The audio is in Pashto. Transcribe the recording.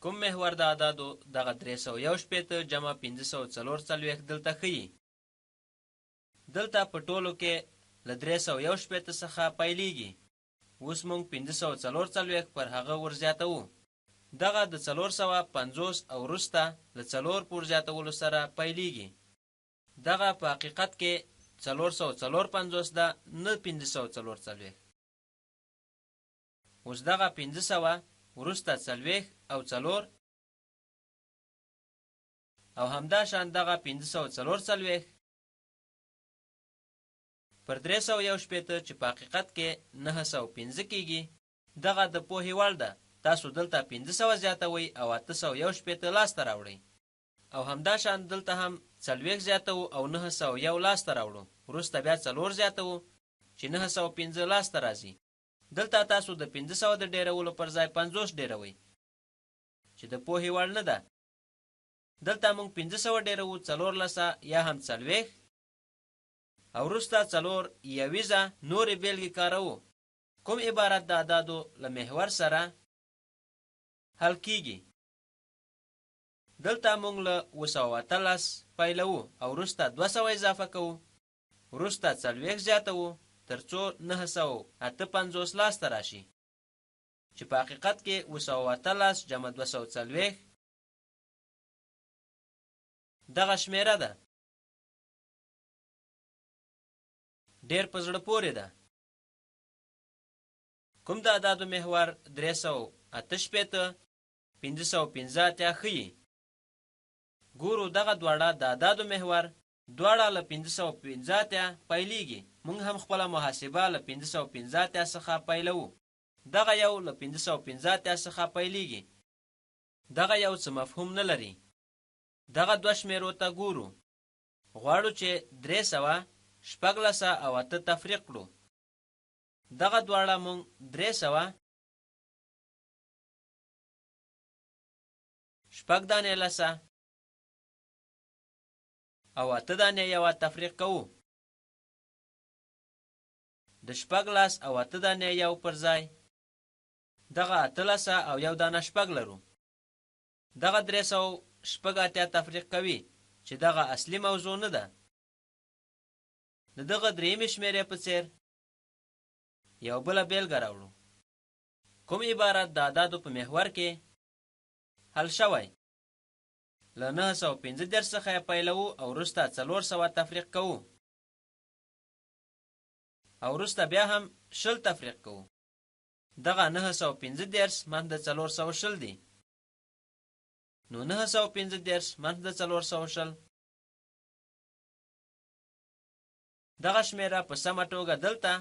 کوم محور د اعدادو دغه 361 جمع 544 دلته ښیي. دلته په ټولو کې له 361 څخه پیلیږي. اوس موږ 544 پر هغه ورزیاتوو. دغه د 450 او وروسته له 4 پر زیاتولو سره پیلیږي. دغه په حقیقت کې 454 ده، نه 544. اوس دغه 500 وروسته 40 او 4 او همدا شان دغه 544 پر 361 چې په حقیقت کې 915 کیږي. دغه د پوهې وړ ده. تاسو دلته 500 زیاتوئ او 861 لاسته راوړئ، او همدا شان دلته هم 40 زیاتو او 901 لاسته راوړو. وروسته بیا 4 زیاتو چې 905 لاسته راځي. دلته تاسو د 500 د ډیرولو پر ځای 50 ډیروئ چې د پوهې وړ نه ده. دلته موږ 500 ډیرو 14 یا هم 40 او وروسته 4 یویزه نورې بیلګې کاروو. کوم عبارت د اعدادو له محور سره حل کیږي. دلته موږ له 213 پیلوو او وروسته 200 اضافه کوو، وروسته 40 زیاتوو تر څو 958 لاسته راشي، چې په حقیقت کې 213 جمع 240 دغه شمیره ده. ډیر په زړه پورې ده. کوم د اعدادو محور 358 515 ښیي. ګورو دغه دواړه د اعدادو محور دواړه له 515 پیلیږي. موږ هم خپله محاسبه له 515 څخه پیلوو. دغه یو له 515 څخه پیلیږي. دغه یو څه مفهوم نه لري. دغه دوه شمیرو ته ګورو. غواړو چې 300 16 او 8 تفریق کړو. دغه دواړه موږ 300 شپږ دانې لسه او 8 دانې یوه تفریق کوو. د 14 او 8 دانې یو پر ځای دغه 18 او یو دانه شپږ لرو. دغه 380 تفریق کوي چې دغه اصلي موضوع نه ده. د دغه درېیمې شمیرې په څیر یو بله بیلګه راوړو. کوم عبارت د اعدادو په محور کې حل شوی. له 915 څخه یې پیلوو او وروسته 400 تفریق کوو، او وروسته بیا هم 20 تفریق کوو. دغه 915 منځ د 420 دی. نو 915 منځ د 420. دغه شمیره په سمه توګه دلته